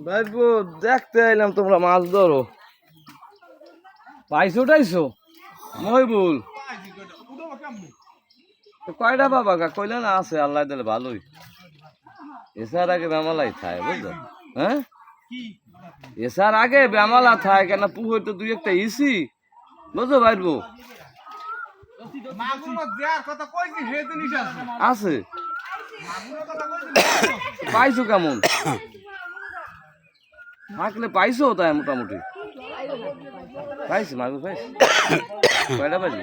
ভাইবো দেখতে আইলাম তোমরা মাছ ধরো, পাইছো টাইছো মহিবুল? কয়টা বাবা কইলে না আছে, আল্লাহ দিলে ভালোই। এসার আগে বেমালাই থাকে বুঝলো, হ্যাঁ এসার আগে বেমালা থাকে কেন, পুকুর তো দুই একটা ইসি বুঝলো ভাইবো আছে। পাইছো কেমন থাকলে পাইছো তাই মোটামুটি পাইছি মাগুর পাইছি। কয়টা পাইছি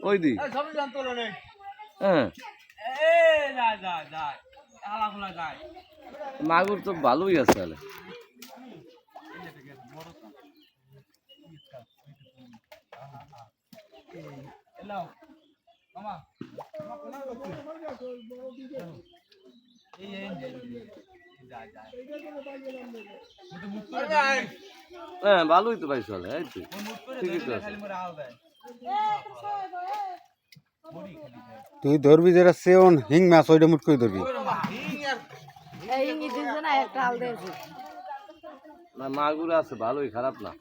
ওই দি? হ্যাঁ মাগুর তো ভালোই আছে তাহলে। হ্যাঁ ভালোই তো পাইছো, এই তো ঠিকই তো আছে। তুই ধরবি যেটা সেওন হিং মাছ, ওইটা মুট করে ধরবি। না মাগুর আছে ভালোই, খারাপ না।